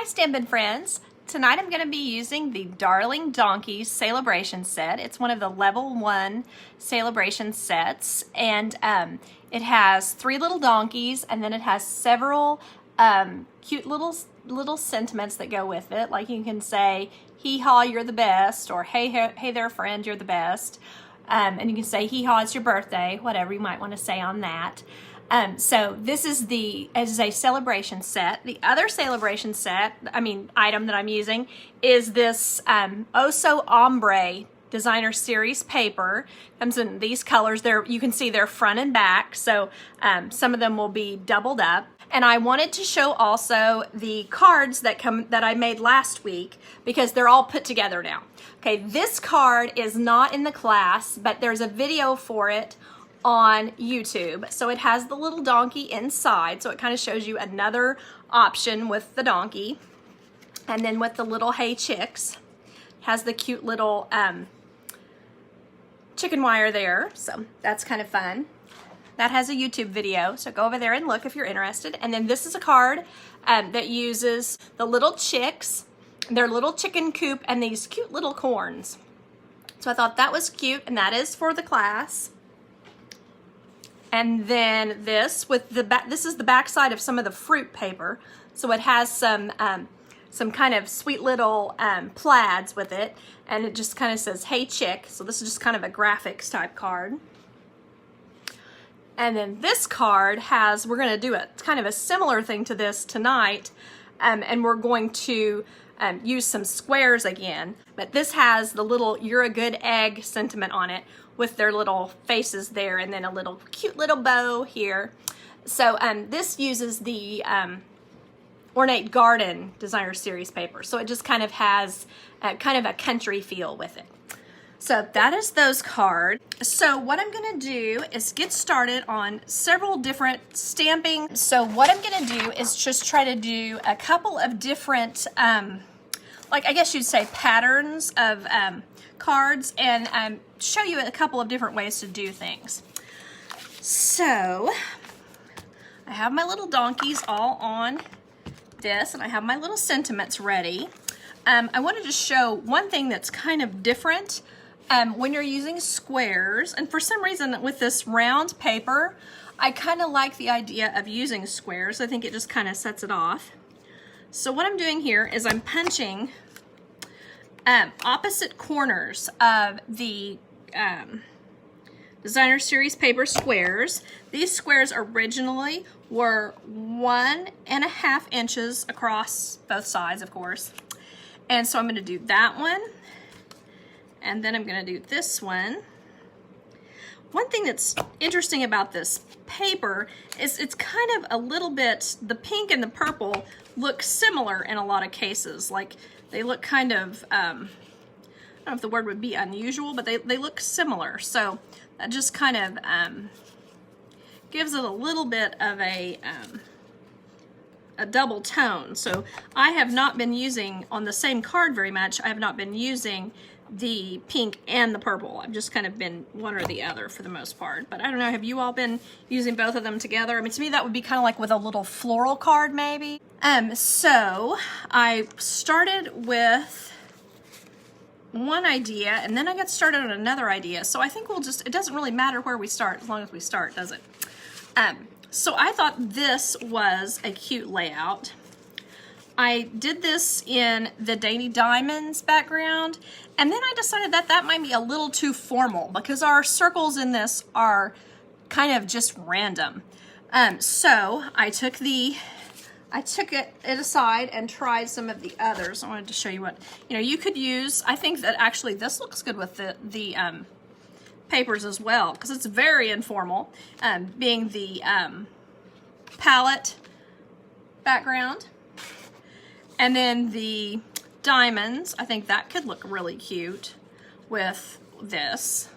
Stampin' friends. Tonight I'm going to be using the Darling Donkeys Celebration set. It's one of the level 1 celebration sets, and it has 3 little donkeys, and then it has several cute little sentiments that go with it. Like you can say, hee haw, you're the best, or hey there friend, you're the best. And you can say, hee haw, it's your birthday, whatever you might want to say on that. So this is a celebration set. The other celebration item that I'm using is this Oh So Ombre designer series paper. Comes in these colors. You can see they're front and back, so some of them will be doubled up. And I wanted to show also the cards that I made last week, because they're all put together now. Okay, this card is not in the class, but there's a video for it on YouTube. So it has the little donkey inside, so it kind of shows you another option with the donkey. And then with the little hey chicks, has the cute little chicken wire there, so that's kind of fun. That has a YouTube video, so go over there and look if you're interested. And then this is a card that uses the little chicks, their little chicken coop, and these cute little corns. So I thought that was cute, and that is for the class. And then this is the back side of some of the fruit paper. So it has some kind of sweet little plaids with it, and it just kind of says, hey chick. So this is just kind of a graphics type card. And then this card we're going to do kind of a similar thing to this tonight, and we're going to use some squares again. But this has the little you're a good egg sentiment on it, with their little faces there, and then a little cute little bow here. So this uses the Ornate Garden designer series paper, so it just kind of has kind of a country feel with it. So that is those cards. So what I'm gonna do is get started on several different stamping. So what I'm gonna do is just try to do a couple of different, like I guess you'd say patterns of cards, and show you a couple of different ways to do things. So I have my little donkeys all on this, and I have my little sentiments ready. I wanted to show one thing that's kind of different when you're using squares, and for some reason with this round paper, I kind of like the idea of using squares. I think it just kind of sets it off. So what I'm doing here is I'm punching opposite corners of the designer series paper squares. These squares originally were 1.5 inches across both sides, of course. And so I'm going to do that one, and then I'm going to do this one. One thing that's interesting about this paper is it's kind of a little bit, the pink and the purple look similar in a lot of cases. Like they look kind of, I don't know if the word would be unusual, but they look similar. So that just kind of gives it a little bit of a double tone. So I have not been using, on the same card very much, I have not been using the pink and the purple. I've just kind of been one or the other for the most part. But I don't know, have you all been using both of them together? I mean, to me that would be kind of like with a little floral card maybe. So I started with one idea, and then I got started on another idea. So I think it doesn't really matter where we start as long as we start, does it? So I thought this was a cute layout. I did this in the Dainty Diamonds background, and then I decided that might be a little too formal because our circles in this are kind of just random. So I took it aside and tried some of the others. I wanted to show you what, you could use. I think that actually this looks good with the papers as well, because it's very informal, being the palette background. And then the diamonds, I think that could look really cute with this.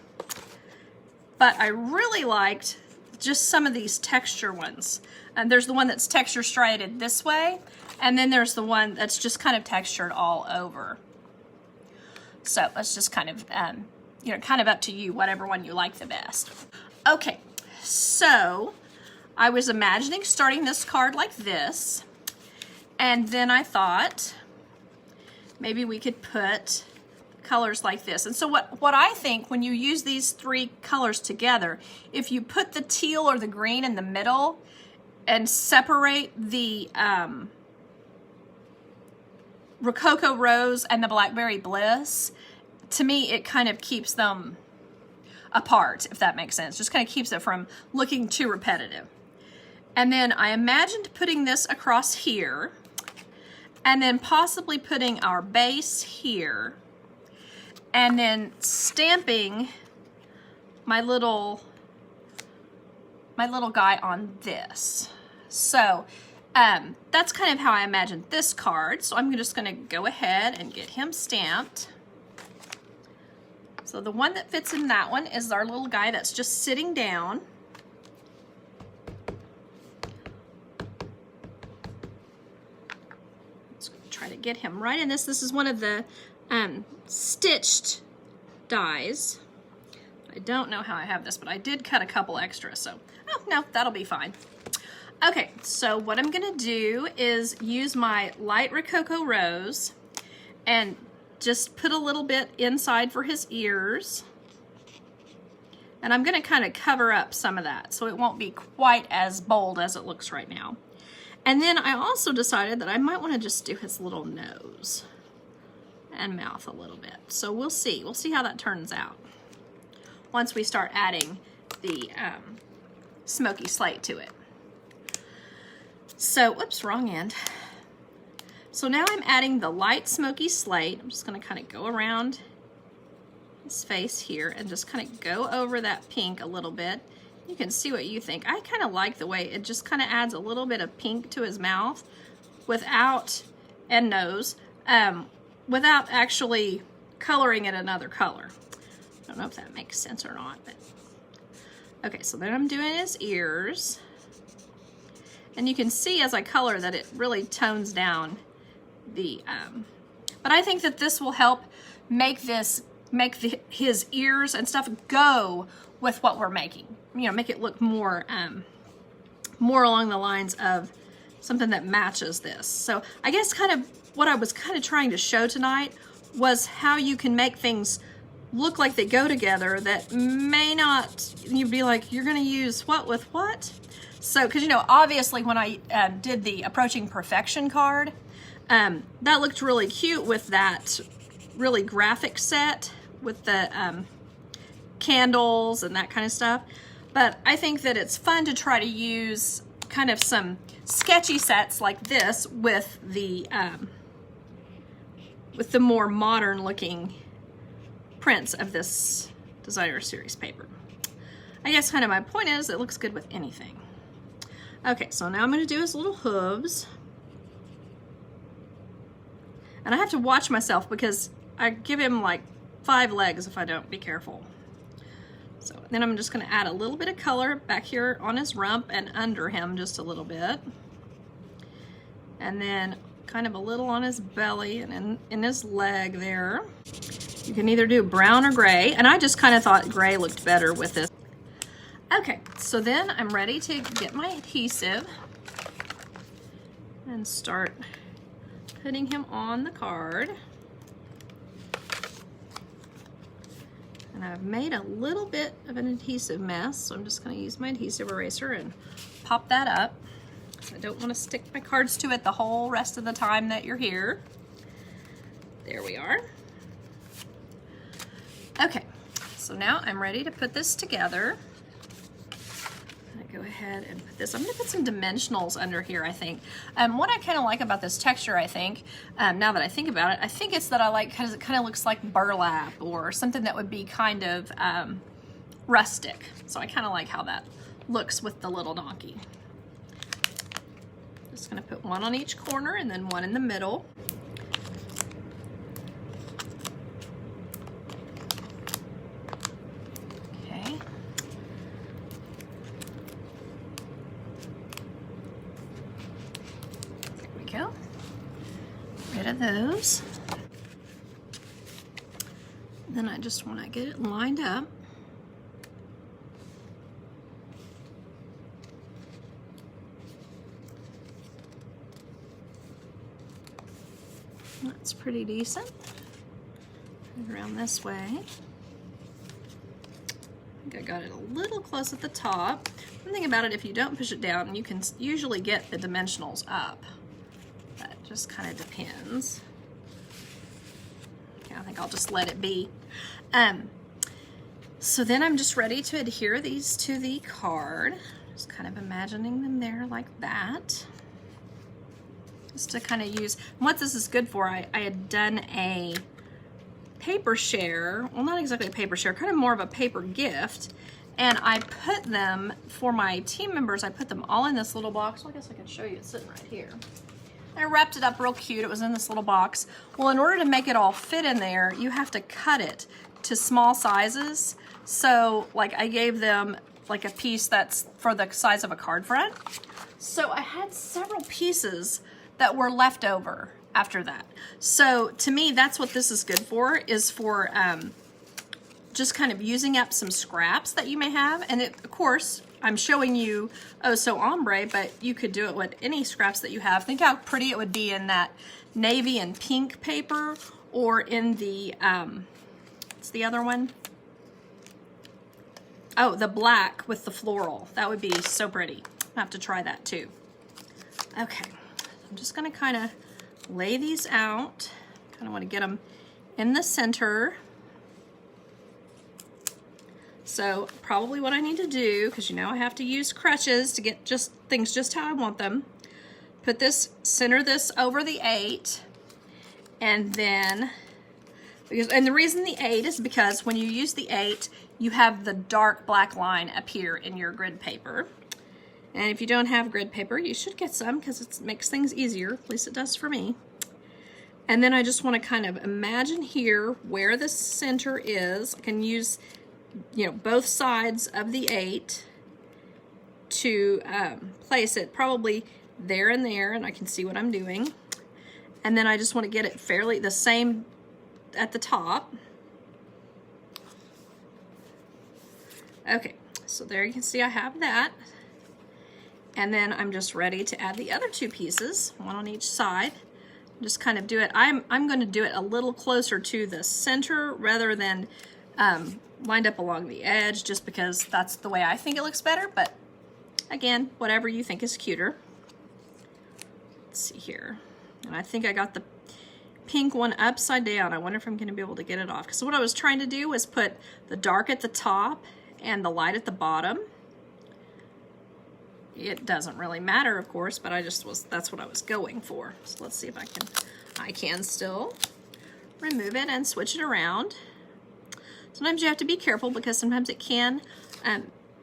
But I really liked just some of these texture ones. And there's the one that's texture striated this way, and then there's the one that's just kind of textured all over. So it's just kind of, kind of up to you, whatever one you like the best. Okay, so I was imagining starting this card like this, And then I thought maybe we could put colors like this. And so what I think when you use these three colors together, if you put the teal or the green in the middle and separate the Rococo Rose and the Blackberry Bliss, to me it kind of keeps them apart, if that makes sense. Just kind of keeps it from looking too repetitive. And then I imagined putting this across here, and then possibly putting our base here, and then stamping my little guy on this. So that's kind of how I imagined this card. So I'm just gonna go ahead and get him stamped. So the one that fits in that one is our little guy that's just sitting down. Let's try to get him right in this. This is one of the stitched dies. I don't know how I have this, but I did cut a couple extra, so, oh, no, that'll be fine. Okay, so what I'm gonna do is use my light Rococo Rose and just put a little bit inside for his ears. And I'm gonna kind of cover up some of that so it won't be quite as bold as it looks right now. And then I also decided that I might wanna just do his little nose and mouth a little bit. So we'll see how that turns out once we start adding the smoky slate to it. So, whoops, wrong end. So now I'm adding the light smoky slate. I'm just gonna kind of go around his face here and just kind of go over that pink a little bit. You can see what you think. I kind of like the way it just kind of adds a little bit of pink to his mouth without, and nose, without actually coloring it another color. I don't know if that makes sense or not, but okay, so then I'm doing his ears. And you can see as I color that it really tones down the, but I think that this will help make his ears and stuff go with what we're making. You know, make it look more, more along the lines of something that matches this. So I guess kind of what I was kind of trying to show tonight was how you can make things look like they go together that may not, you'd be like, you're gonna use what with what? So, because you know, obviously when I did the Approaching Perfection card, that looked really cute with that really graphic set with the candles and that kind of stuff. But I think that it's fun to try to use kind of some sketchy sets like this with the more modern looking prints of this designer series paper. I guess kind of my point is it looks good with anything. Okay, so now I'm going to do his little hooves. And I have to watch myself because I give him like 5 legs if I don't be careful. So then I'm just going to add a little bit of color back here on his rump and under him just a little bit. And then kind of a little on his belly and in his leg there. You can either do brown or gray, and I just kind of thought gray looked better with this. Okay, so then I'm ready to get my adhesive and start putting him on the card. And I've made a little bit of an adhesive mess, so I'm just going to use my adhesive eraser and pop that up. So I don't want to stick my cards to it the whole rest of the time that you're here. There we are. Okay, so now I'm ready to put this together. Go ahead and put this. I'm going to put some dimensionals under here, I think. What I kind of like about this texture, I think, now that I think about it, I think it's that I like because it kind of looks like burlap or something that would be kind of rustic. So I kind of like how that looks with the little donkey. Just going to put one on each corner and then one in the middle. Rid of those. Then I just want to get it lined up. That's pretty decent. Around this way. I think I got it a little close at the top. One thing about it, if you don't push it down, you can usually get the dimensionals up. That just kind of depends. Okay, I think I'll just let it be. So then I'm just ready to adhere these to the card. Just kind of imagining them there like that. Just to kind of use, what this is good for, I had done a paper share, well, not exactly a paper share, kind of more of a paper gift, and I put them, for my team members, I put them all in this little box. Well, I guess I can show you, it's sitting right here. I wrapped it up real cute, it was in this little box. Well, in order to make it all fit in there, you have to cut it to small sizes. So, like, I gave them like a piece that's for the size of a card front. So I had several pieces that were left over after that. So to me, that's what this is good for, is for just kind of using up some scraps that you may have. And it, of course, I'm showing you, oh, so ombre, but you could do it with any scraps that you have. Think how pretty it would be in that navy and pink paper, or in the, what's the other one? Oh, the black with the floral. That would be so pretty. I have to try that too. Okay, I'm just gonna kind of lay these out. Kind of want to get them in the center. So probably what I need to do, because you know I have to use crutches to get just things just how I want them. Put this, center this over the 8, and then, and the reason the 8 is because when you use the 8, you have the dark black line appear in your grid paper. And if you don't have grid paper, you should get some, because it makes things easier. At least it does for me. And then I just want to kind of imagine here where the center is. I can use, you know, both sides of the 8 to place it probably there and there, and I can see what I'm doing. And then I just want to get it fairly the same at the top. Okay, so there you can see I have that. And then I'm just ready to add the other 2 pieces, one on each side. Just kind of do it. I'm going to do it a little closer to the center rather than lined up along the edge, just because that's the way I think it looks better. But again, whatever you think is cuter. Let's see here. And I think I got the pink one upside down. I wonder if I'm going to be able to get it off. Because what I was trying to do was put the dark at the top and the light at the bottom. It doesn't really matter, of course, but that's what I was going for. So let's see if I can still remove it and switch it around. Sometimes you have to be careful, because sometimes it can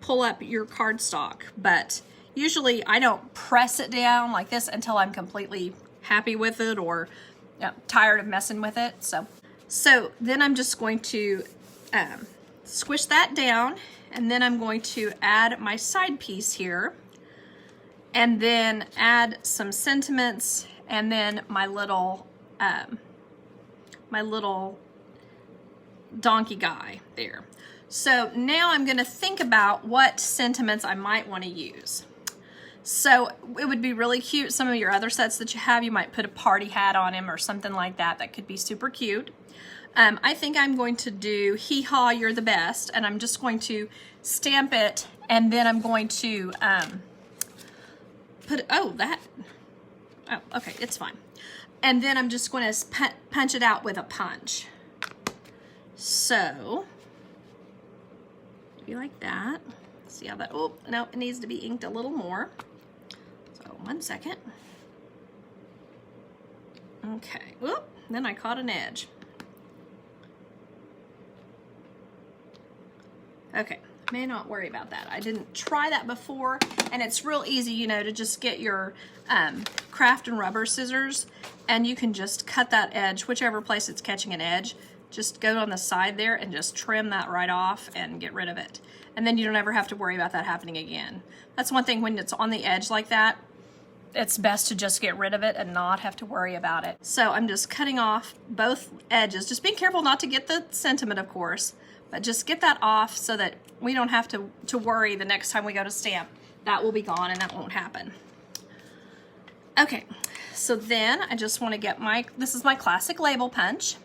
pull up your cardstock, but usually I don't press it down like this until I'm completely happy with it, or tired of messing with it. So then I'm just going to squish that down, and then I'm going to add my side piece here, and then add some sentiments, and then my little donkey guy there. So now I'm going to think about what sentiments I might want to use. So it would be really cute. Some of your other sets that you have, you might put a party hat on him or something like that. That could be super cute. I think I'm going to do Hee Haw, You're the Best, and I'm just going to stamp it, and then I'm going to put, okay, it's fine. And then I'm just going to punch it out with a punch. So, be like that. See how that, oh, no, it needs to be inked a little more. So, 1 second. Okay, whoop, then I caught an edge. Okay, may not worry about that. I didn't try that before, and it's real easy, you know, to just get your craft and rubber scissors, and you can just cut that edge, whichever place it's catching an edge. Just go on the side there and just trim that right off and get rid of it. And then you don't ever have to worry about that happening again. That's one thing, when it's on the edge like that, it's best to just get rid of it and not have to worry about it. So I'm just cutting off both edges. Just being careful not to get the sentiment, of course, but just get that off so that we don't have to worry the next time we go to stamp. That will be gone and that won't happen. Okay, so then I just want to get this is my classic label punch.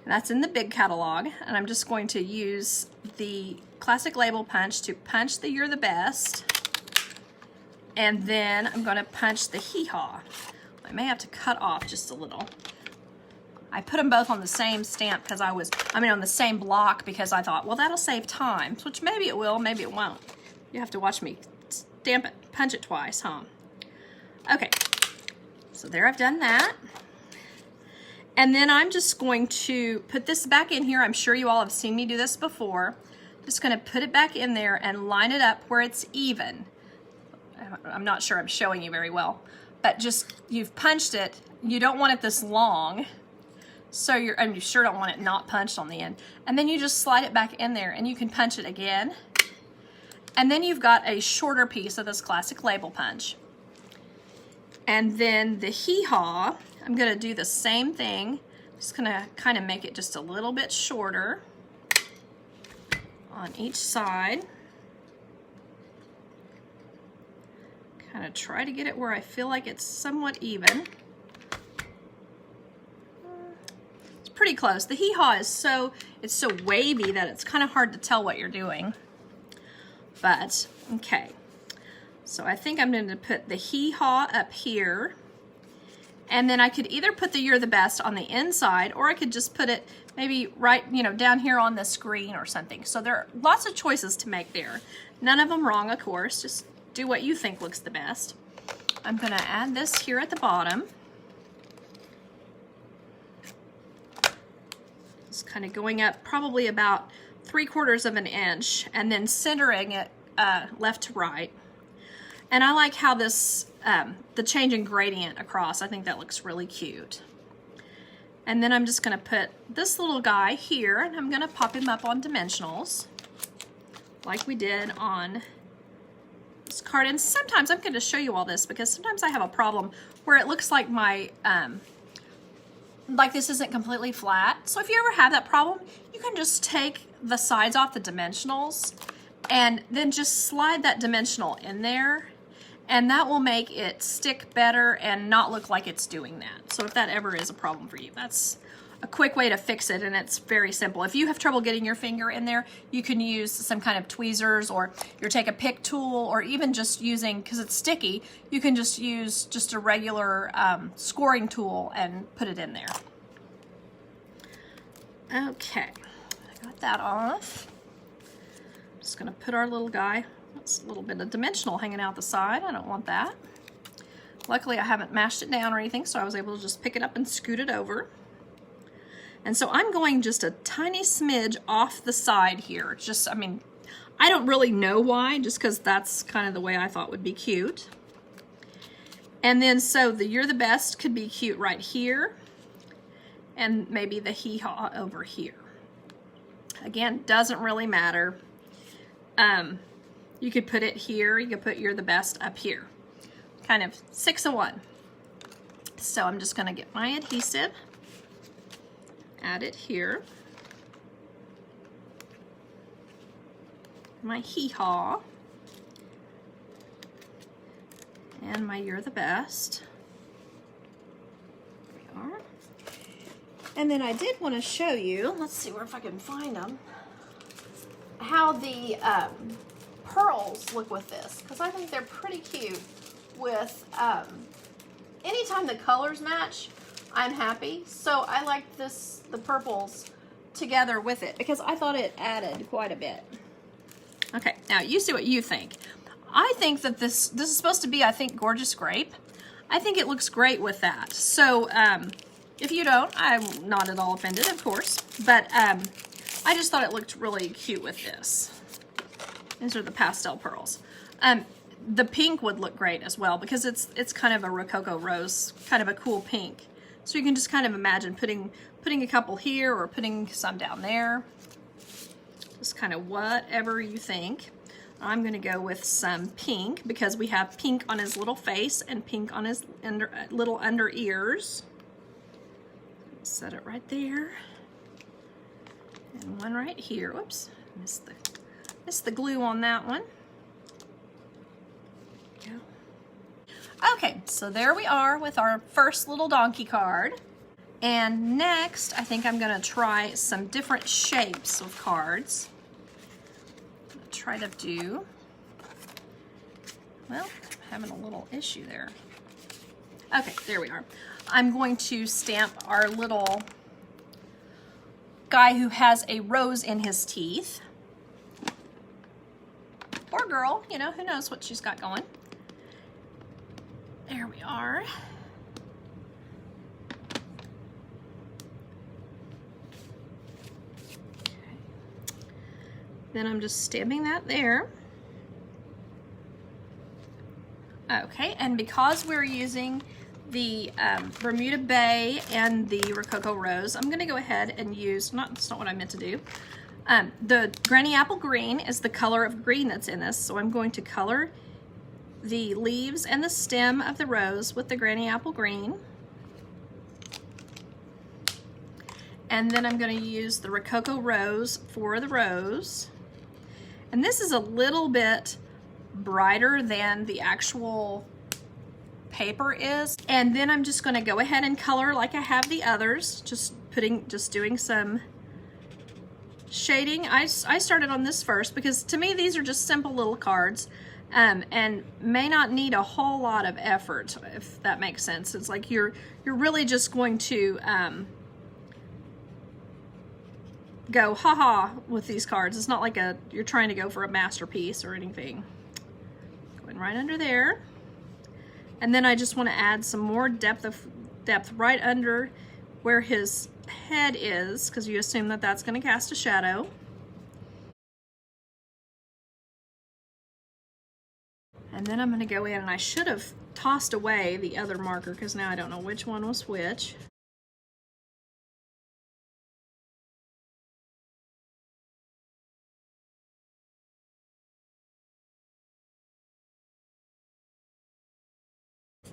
And that's in the big catalog. And I'm just going to use the classic label punch to punch the You're the Best. And then I'm going to punch the Hee Haw. I may have to cut off just a little. I put them both on the same stamp because on the same block because I thought, well, that'll save time, which maybe it will, maybe it won't. You have to watch me stamp it, punch it twice, huh? Okay, so there I've done that. And then I'm just going to put this back in here. I'm sure you all have seen me do this before. Just gonna put it back in there and line it up where it's even. I'm not sure I'm showing you very well, but just, you've punched it. You don't want it this long. So and you sure don't want it not punched on the end. And then you just slide it back in there and you can punch it again. And then you've got a shorter piece of this classic label punch. And then the Hee Haw, I'm gonna do the same thing. Just gonna kind of make it just a little bit shorter on each side. Kind of try to get it where I feel like it's somewhat even. It's pretty close. The Hee Haw is so wavy that it's kind of hard to tell what you're doing. But, okay. So I think I'm going to put the Hee Haw up here. And then I could either put the You're the Best on the inside, or I could just put it maybe right, down here on the screen or something. So there are lots of choices to make there. None of them wrong, of course. Just do what you think looks the best. I'm going to add this here at the bottom. Just kind of going up probably about 3/4 of an inch and then centering it left to right. And I like how this, the change in gradient across, I think that looks really cute. And then I'm just gonna put this little guy here and I'm gonna pop him up on dimensionals like we did on this card. And sometimes I'm gonna show you all this because sometimes I have a problem where it looks like my, like this isn't completely flat. So if you ever have that problem, you can just take the sides off the dimensionals and then just slide that dimensional in there, and that will make it stick better and not look like it's doing that. So if that ever is a problem for you, that's a quick way to fix it, and it's very simple. If you have trouble getting your finger in there, you can use some kind of tweezers, or you take a pick tool, or even just using, because it's sticky, you can just use just a regular scoring tool and put it in there. Okay, I got that off. Just gonna put our little guy, that's a little bit of dimensional hanging out the side. I don't want that. Luckily I haven't mashed it down or anything, so I was able to just pick it up and scoot it over. And so I'm going just a tiny smidge off the side here. Just, I mean, I don't really know why, just because that's kind of the way I thought would be cute. And then so the You're the Best could be cute right here, and maybe the Hee Haw over here. Again, doesn't really matter. You could put it here, you could put You're the Best up here. Kind of 6 of 1. So I'm just gonna get my adhesive, add it here. My Hee Haw. And my You're the Best. There we are. And then I did want to show you, let's see if I can find them, how the pearls look with this, because I think they're pretty cute with, anytime the colors match, I'm happy. So I like the purples together with it because I thought it added quite a bit. Okay, now you see what you think. I think that this is supposed to be, I think, Gorgeous Grape. I think it looks great with that. So if you don't, I'm not at all offended, of course. But I just thought it looked really cute with this. These are the pastel pearls. The pink would look great as well because it's kind of a Rococo Rose, kind of a cool pink. So you can just kind of imagine putting a couple here or putting some down there. Just kind of whatever you think. I'm going to go with some pink because we have pink on his little face and pink on his little under ears. Set it right there. And one right here. Whoops, missed the glue on that one. Go. Okay, so there we are with our first little donkey card. And next, I think I'm gonna try some different shapes of cards. I'm gonna try to do, well, I'm having a little issue there. Okay, there we are. I'm going to stamp our little guy who has a rose in his teeth. Or girl, you know, who knows what she's got going. There we are. Then I'm just stamping that there. Okay, and because we're using the Bermuda Bay and the Rococo Rose, I'm gonna go ahead and use, that's not what I meant to do. The Granny Apple Green is the color of green that's in this, so I'm going to color the leaves and the stem of the rose with the Granny Apple Green. And then I'm going to use the Rococo Rose for the rose. And this is a little bit brighter than the actual paper is. And then I'm just going to go ahead and color like I have the others, just doing some shading. I started on this first because to me these are just simple little cards. And may not need a whole lot of effort, if that makes sense. It's like you're really just going to go ha-ha with these cards. It's not like you're trying to go for a masterpiece or anything. Going right under there. And then I just want to add some more depth right under where his head is, because you assume that that's going to cast a shadow. And then I'm going to go in, and I should have tossed away the other marker because now I don't know which one was which.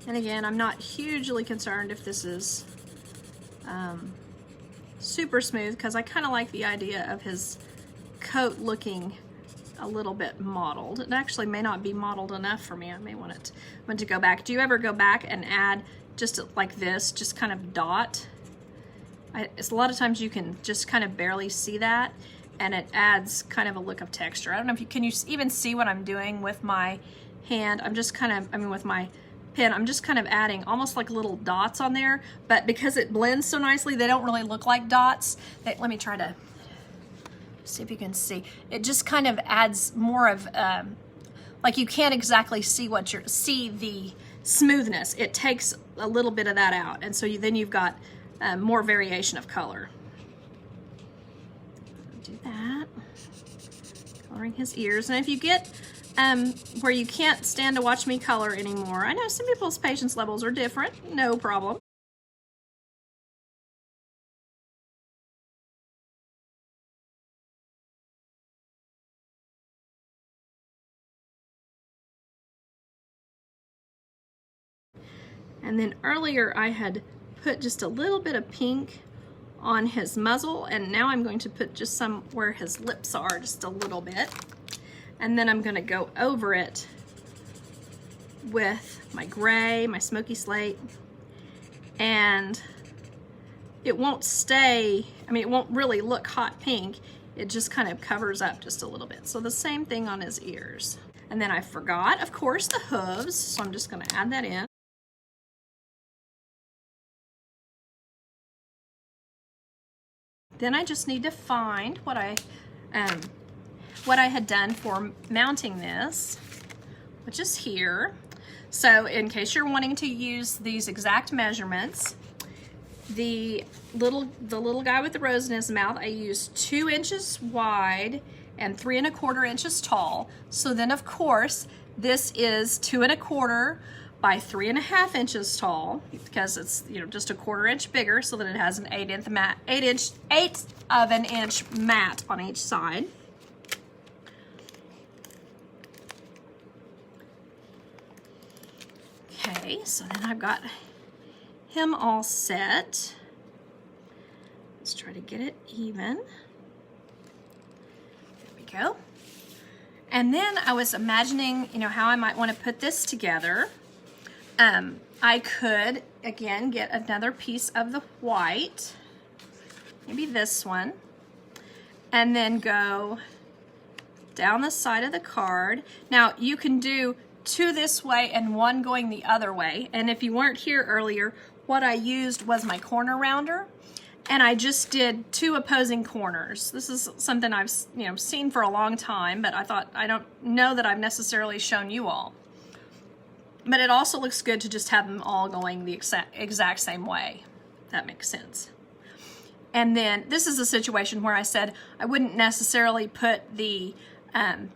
And again, I'm not hugely concerned if this is super smooth, because I kind of like the idea of his coat looking a little bit mottled. It actually may not be mottled enough for me. I may want to go back. Do you ever go back and add just like this, just kind of dot? It's a lot of times you can just kind of barely see that, and it adds kind of a look of texture. I don't know if can you even see what I'm doing with my hand? I'm just kind of, with my pen, I'm just kind of adding almost like little dots on there, but because it blends so nicely, they don't really look like dots. Let me try to see if you can see. It just kind of adds more of, like you can't exactly see the smoothness. It takes a little bit of that out, and so then you've got more variation of color. Do that. Coloring his ears, and if you get where you can't stand to watch me color anymore, I know some people's patience levels are different, no problem. And then earlier I had put just a little bit of pink on his muzzle, and now I'm going to put just some where his lips are, just a little bit. And then I'm gonna go over it with my gray, my smoky slate, and it won't stay, it won't really look hot pink. It just kind of covers up just a little bit. So the same thing on his ears. And then I forgot, of course, the hooves, so I'm just gonna add that in. Then I just need to find what I had done for mounting this, which is here. So in case you're wanting to use these exact measurements, the little guy with the rose in his mouth, I used 2 inches wide and 3 1/4 inches tall. So then of course, this is 2 1/4 by 3 1/2 inches tall, because it's just a 1/4 inch bigger, so that it has an 1/8 of an inch mat on each side. Okay, so then I've got him all set. Let's try to get it even. There we go. And then I was imagining, how I might want to put this together. I could, again, get another piece of the white, maybe this one, and then go down the side of the card. Now, you can do two this way and one going the other way. And if you weren't here earlier, what I used was my corner rounder, and I just did two opposing corners. This is something I've seen for a long time, but I thought, I don't know that I've necessarily shown you all. But it also looks good to just have them all going the exact same way. That makes sense. And then this is a situation where I said I wouldn't necessarily put the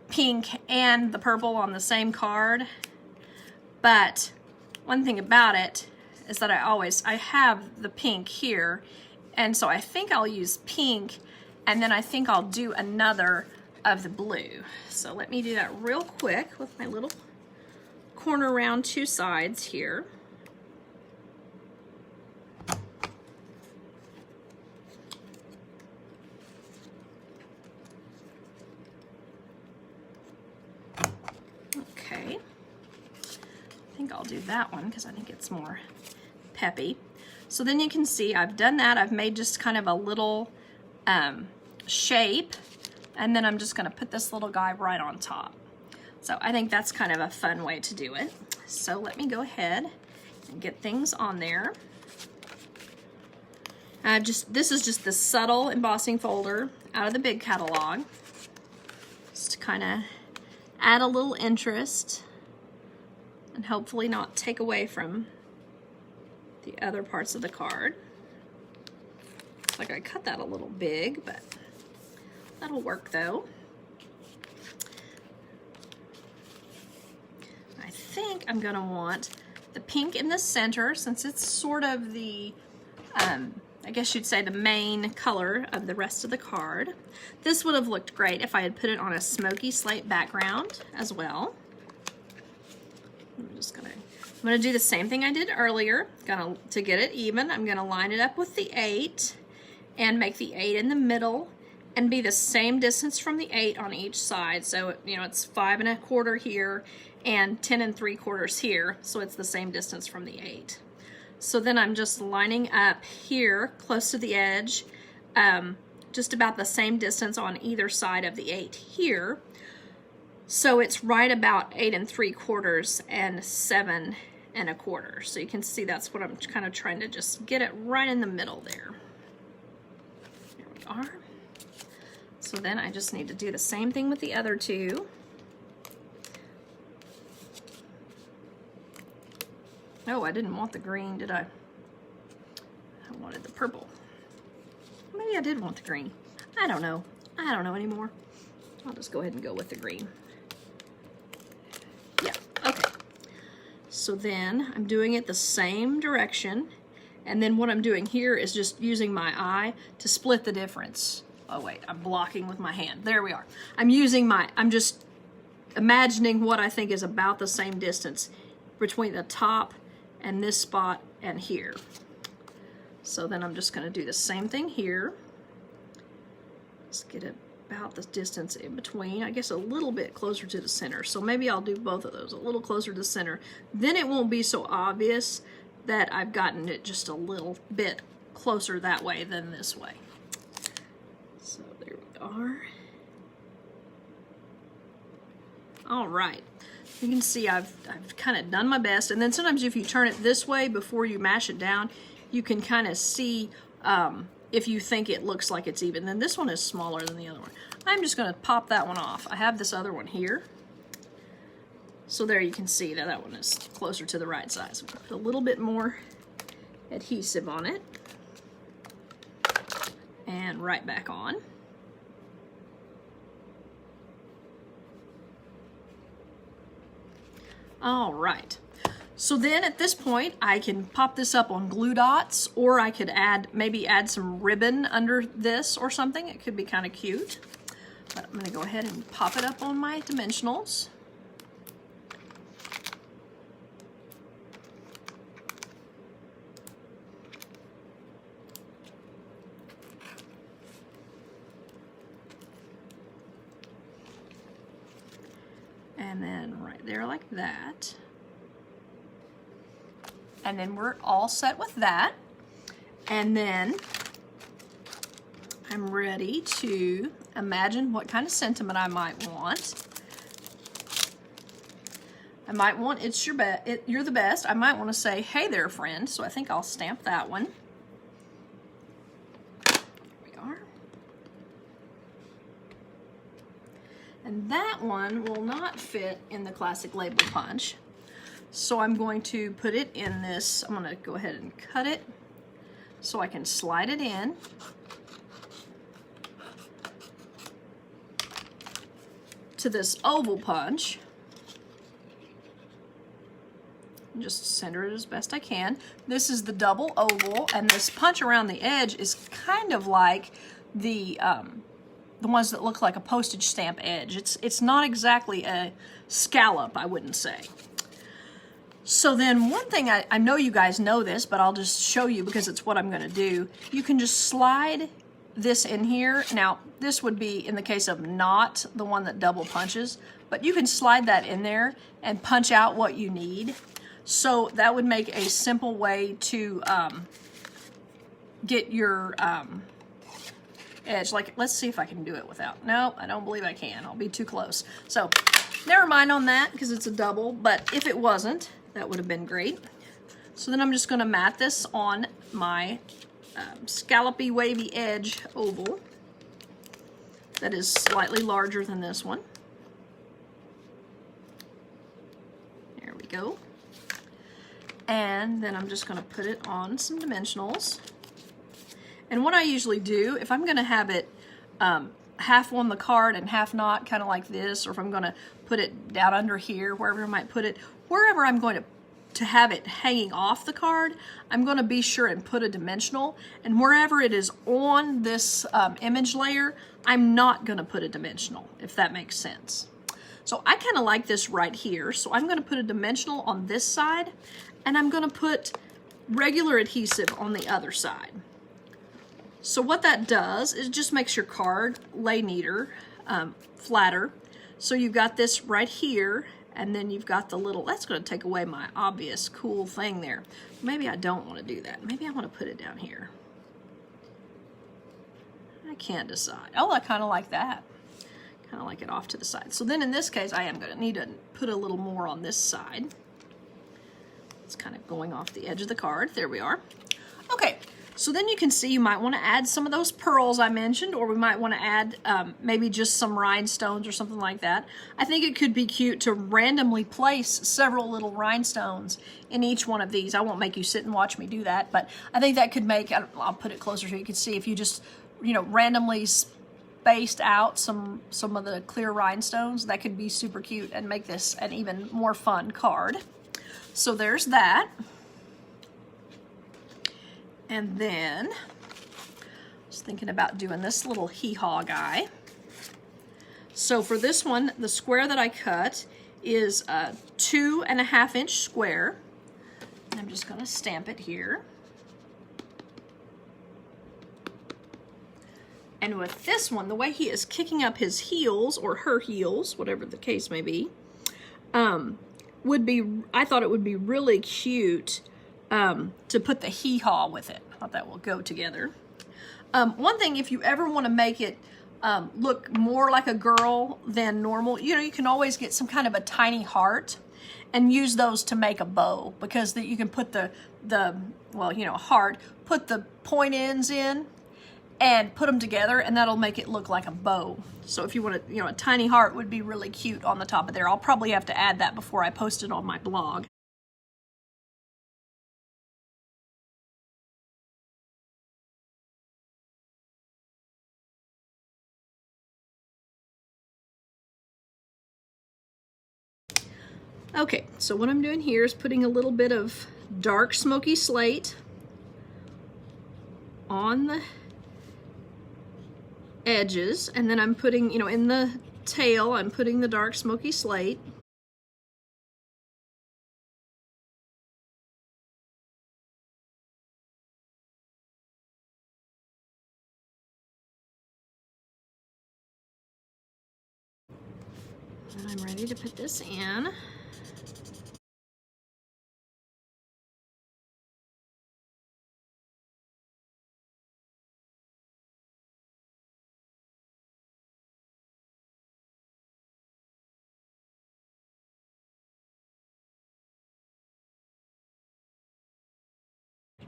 pink and the purple on the same card. But one thing about it is that I have the pink here. And so I think I'll use pink, and then I think I'll do another of the blue. So let me do that real quick with my little corner around two sides here. Okay, I think I'll do that one because I think it's more peppy. So then you can see I've done that. I've made just kind of a little shape, and then I'm just going to put this little guy right on top. So I think that's kind of a fun way to do it. So let me go ahead and get things on there. This is just the subtle embossing folder out of the big catalog, just to kind of add a little interest and hopefully not take away from the other parts of the card. Looks like I cut that a little big, but that'll work though. I think I'm gonna want the pink in the center, since it's sort of the, I guess you'd say the main color of the rest of the card. This would have looked great if I had put it on a smoky slate background as well. I'm gonna do the same thing I did earlier. To get it even, I'm gonna line it up with the 8 and make the 8 in the middle and be the same distance from the 8 on each side. So, it's 5 1/4 here and 10 3/4 here. So it's the same distance from the 8. So then I'm just lining up here close to the edge, just about the same distance on either side of the 8 here. So it's right about 8 3/4 and 7 1/4. So you can see that's what I'm kind of trying to just get it right in the middle there. There we are. So then I just need to do the same thing with the other two. Oh, I didn't want the green, did I? I wanted the purple. Maybe I did want the green. I don't know. I don't know anymore. I'll just go ahead and go with the green. Yeah, okay. So then I'm doing it the same direction, and then what I'm doing here is just using my eye to split the difference. Oh wait, I'm blocking with my hand. There we are. I'm just imagining what I think is about the same distance between the top and this spot and here. So then I'm just going to do the same thing here. Let's get it about the distance in between, I guess a little bit closer to the center. So maybe I'll do both of those, a little closer to the center. Then it won't be so obvious that I've gotten it just a little bit closer that way than this way. So there we are. All right. You can see I've kind of done my best, and then sometimes if you turn it this way before you mash it down, you can kind of see if you think it looks like it's even. Then this one is smaller than the other one. I'm just going to pop that one off. I have this other one here. So there you can see that one is closer to the right size. So put a little bit more adhesive on it. And right back on. All right. So then at this point, I can pop this up on glue dots, or I could maybe add some ribbon under this or something. It could be kind of cute. But I'm going to go ahead and pop it up on my dimensionals. And then right there like that. And then we're all set with that. And then I'm ready to imagine what kind of sentiment I might want. I might want "It's your you're the best." I might want to say "Hey there, friend." So I think I'll stamp that one. There we are. And that one will not fit in the classic label punch. So I'm going to put it in this. I'm going to go ahead and cut it so I can slide it in. To this oval punch. Just center it as best I can. This is the double oval, and this punch around the edge is kind of like the ones that look like a postage stamp edge. It's not exactly a scallop, I wouldn't say. So then one thing, I know you guys know this, but I'll just show you because it's what I'm going to do. You can just slide this in here. Now, this would be in the case of not the one that double punches, but you can slide that in there and punch out what you need. So that would make a simple way to get your edge. Like, let's see if I can do it without. No, I don't believe I can. I'll be too close. So never mind on that because it's a double, but if it wasn't, that would have been great. So then I'm just going to mat this on my scallopy wavy edge oval that is slightly larger than this one. There we go. And then I'm just going to put it on some dimensionals. And what I usually do, if I'm going to have it half on the card and half not, kind of like this, or if I'm going to put it down under here, wherever I might put it, wherever I'm going to have it hanging off the card, I'm going to be sure and put a dimensional. And wherever it is on this image layer, I'm not going to put a dimensional, if that makes sense. So I kind of like this right here. So I'm going to put a dimensional on this side, and I'm going to put regular adhesive on the other side. So what that does is just makes your card lay neater, flatter. So you've got this right here, and then you've got the little, that's going to take away my obvious cool thing there. Maybe I don't want to do that. Maybe I want to put it down here. I can't decide. Oh, I kind of like that. Kind of like it off to the side. So then in this case, I am going to need to put a little more on this side. It's kind of going off the edge of the card. There we are. Okay. So then you can see you might want to add some of those pearls I mentioned, or we might want to add maybe just some rhinestones or something like that. I think it could be cute to randomly place several little rhinestones in each one of these. I won't make you sit and watch me do that, but I think that could make, I'll put it closer so you can see, if you just, you know, randomly spaced out some of the clear rhinestones, that could be super cute and make this an even more fun card. So there's that. And then I was thinking about doing this little hee-haw guy. So for this one, the square that I cut is a 2.5 inch square. I'm just going to stamp it here. And with this one, the way he is kicking up his heels, or her heels, whatever the case may be, I thought it would be really cute to put the hee-haw with it. I thought that will go together. One thing, if you ever want to make it look more like a girl than normal, you know, you can always get some kind of a tiny heart and use those to make a bow, because you can put the well, you know, heart, put the point ends in and put them together, and that'll make it look like a bow. So if you want to, you know, a tiny heart would be really cute on the top of there. I'll probably have to add that before I post it on my blog. Okay, so what I'm doing here is putting a little bit of dark smoky slate on the edges, and then I'm putting, you know, in the tail, I'm putting the dark smoky slate. And I'm ready to put this in.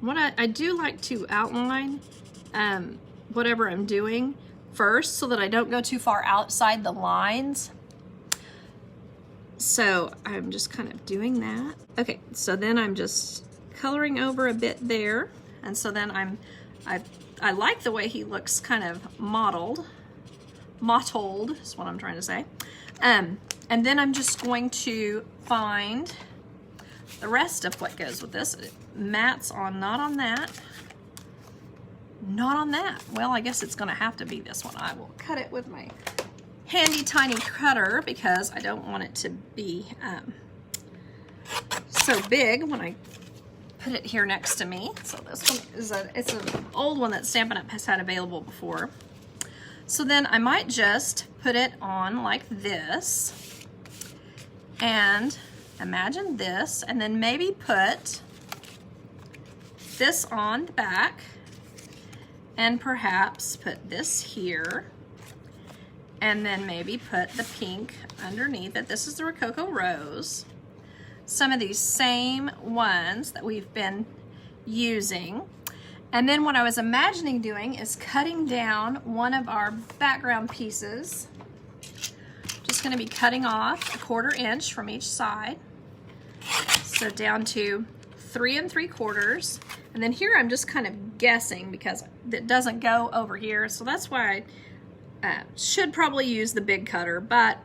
I do like to outline whatever I'm doing first so that I don't go too far outside the lines. So I'm just kind of doing that. Okay, so then I'm just coloring over a bit there. And so then I like the way he looks kind of mottled is what I'm trying to say. And then I'm just going to find the rest of what goes with this. Mattes on, not on that. Not on that. Well, I guess it's gonna have to be this one. I will cut it with my handy tiny cutter because I don't want it to be so big when I put it here next to me. So this one is it's an old one that Stampin' Up! Has had available before. So then I might just put it on like this and imagine this, and then maybe put this on the back and perhaps put this here, and then maybe put the pink underneath it. This is the Rococo Rose. Some of these same ones that we've been using. And then what I was imagining doing is cutting down one of our background pieces. Just gonna be cutting off 1/4 inch from each side. So down to 3 3/4. And then here I'm just kind of guessing because it doesn't go over here. So that's why I should probably use the big cutter, but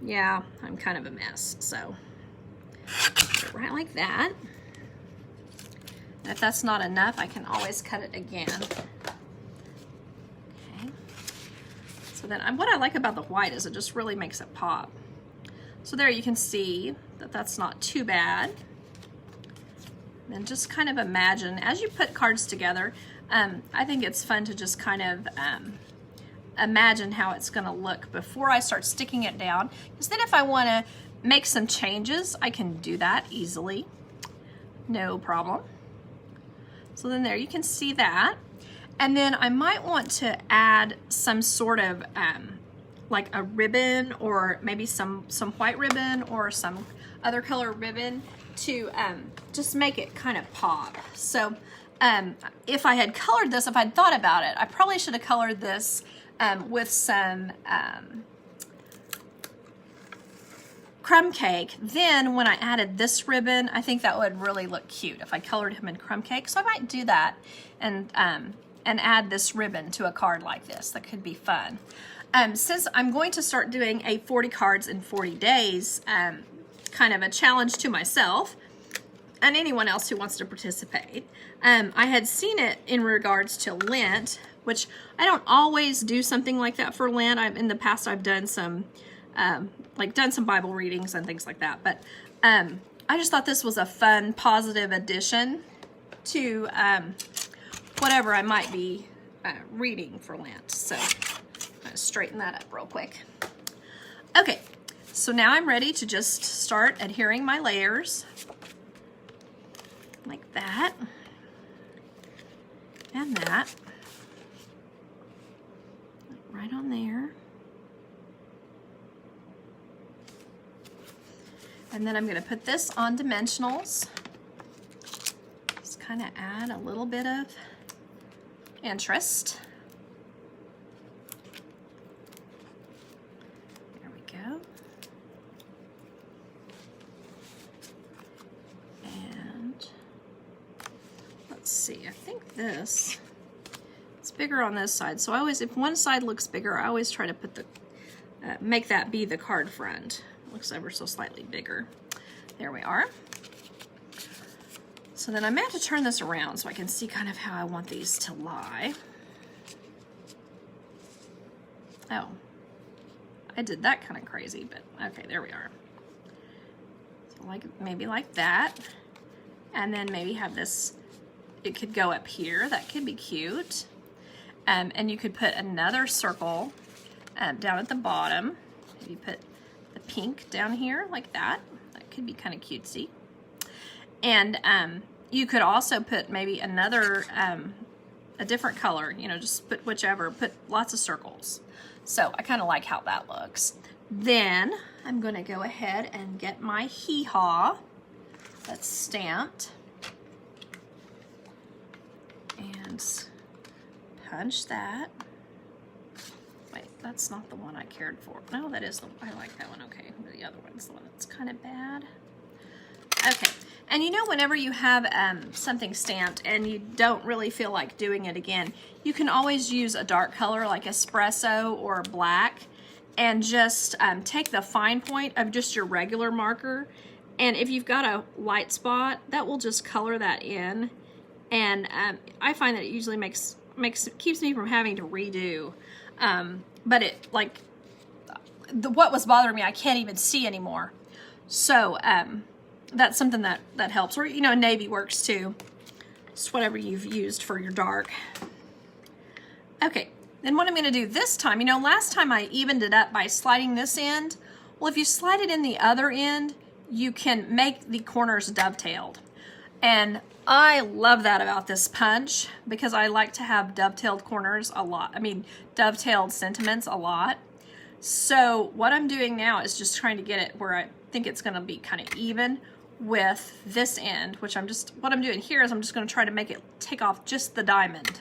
yeah, I'm kind of a mess. So right like that. And if that's not enough, I can always cut it again. Okay. So then what I like about the white is it just really makes it pop. So there you can see that that's not too bad. And just kind of imagine, as you put cards together, I think it's fun to just kind of imagine how it's gonna look before I start sticking it down. Because then if I wanna make some changes, I can do that easily. No problem. So then there you can see that. And then I might want to add some sort of like a ribbon, or maybe some white ribbon or some other color ribbon to just make it kind of pop. So if I had colored this, if I'd thought about it, I probably should have colored this with some crumb cake. Then when I added this ribbon, I think that would really look cute if I colored him in crumb cake. So I might do that and add this ribbon to a card like this. That could be fun. Since I'm going to start doing a 40 cards in 40 days, kind of a challenge to myself and anyone else who wants to participate, I had seen it in regards to Lent, which I don't always do something like that for Lent. In the past I've done some done some Bible readings and things like that, but I just thought this was a fun, positive addition to whatever I might be reading for Lent. So I'm gonna straighten that up real quick. Okay, so now I'm ready to just start adhering my layers like that and that right on there. And then I'm going to put this on dimensionals. Just kind of add a little bit of interest. There we go. And let's see, I think this is bigger on this side. So I always, if one side looks bigger, I always try to put the, make that be the card front. Looks ever so slightly bigger. There we are. So then I may have to turn this around so I can see kind of how I want these to lie. Oh, I did that kind of crazy, but okay, there we are. So like maybe like that. And then maybe have this, it could go up here. That could be cute. And you could put another circle down at the bottom. Maybe put the pink down here like that. That could be kind of cutesy. And you could also put maybe another, a different color, you know, just put whichever, put lots of circles. So I kind of like how that looks. Then I'm going to go ahead and get my hee-haw that's stamped. and punch that. Wait, that's not the one I cared for. No, that is the, I like that one. Okay, the other one's the one that's kind of bad. Okay, and you know, whenever you have something stamped and you don't really feel like doing it again, you can always use a dark color like espresso or black and just take the fine point of just your regular marker, and if you've got a white spot, that will just color that in, and I find that it usually keeps me from having to redo, but it, like, what was bothering me I can't even see anymore, so that's something that helps. Or, you know, navy works too. Just whatever you've used for your dark. Okay, then what I'm going to do this time, you know, last time I evened it up by sliding this end. Well, if you slide it in the other end, you can make the corners dovetailed. And I love that about this punch because I like to have dovetailed corners a lot. I mean, dovetailed sentiments a lot. So what I'm doing now is just trying to get it where I think it's going to be kind of even with this end, which what I'm doing here is I'm just going to try to make it take off just the diamond.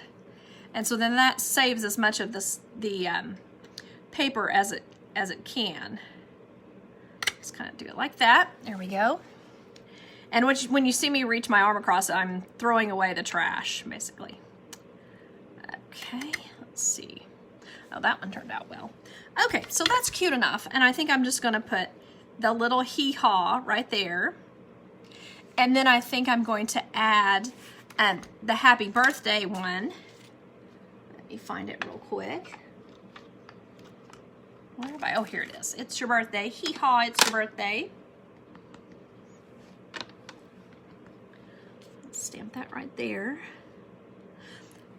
And so then that saves as much of the paper as it can. Just kind of do it like that. There we go. And when you see me reach my arm across it, I'm throwing away the trash, basically. Okay, let's see. Oh, that one turned out well. Okay, so that's cute enough. And I think I'm just going to put the little hee-haw right there. And then I think I'm going to add the happy birthday one. Let me find it real quick. Where have I? Oh, here it is. It's your birthday. Hee-haw, it's your birthday. Let's stamp that right there.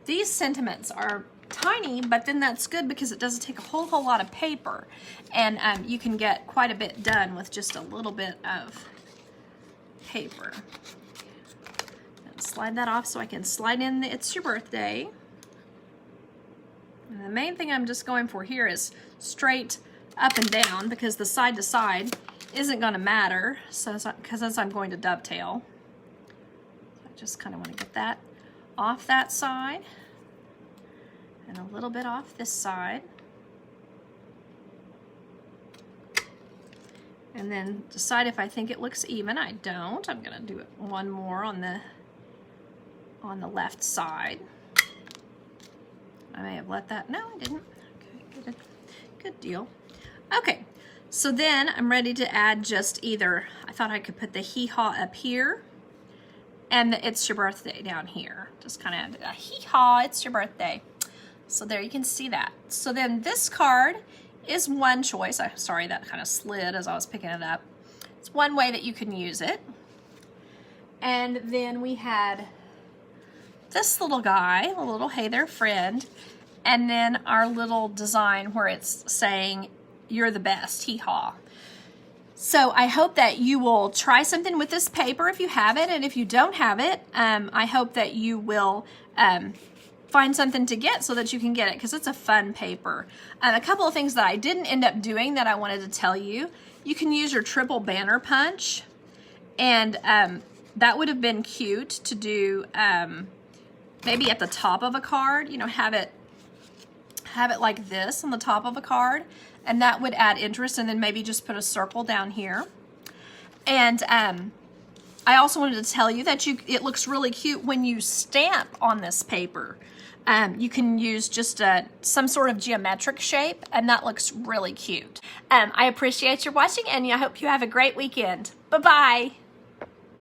These sentiments are tiny, but then that's good because it doesn't take a whole lot of paper. And you can get quite a bit done with just a little bit of paper. And slide that off so I can slide in the it's your birthday. And the main thing I'm just going for here is straight up and down because the side to side isn't going to matter, so because I'm going to dovetail. So I just kind of want to get that off that side and a little bit off this side. And then decide if I think it looks even. I don't. I'm going to do it one more on the left side. I may have let that, no, I didn't. Okay, good deal. Okay, so then I'm ready to add just either, I thought I could put the hee-haw up here and the it's your birthday down here. Just kind of a hee-haw, it's your birthday. So there you can see that. So then this card is one choice. I'm sorry, that kind of slid as I was picking it up. It's one way that you can use it. And then we had this little guy, a little hey there friend, and then our little design where it's saying you're the best, hee-haw. So I hope that you will try something with this paper if you have it, and if you don't have it, I hope that you will find something to get so that you can get it, because it's a fun paper. A couple of things that I didn't end up doing that I wanted to tell you. You can use your triple banner punch, and that would have been cute to do maybe at the top of a card, you know, have it like this on the top of a card, and that would add interest, and then maybe just put a circle down here. And I also wanted to tell you that it looks really cute when you stamp on this paper. You can use just some sort of geometric shape, and that looks really cute. I appreciate your watching, and I hope you have a great weekend. Bye-bye.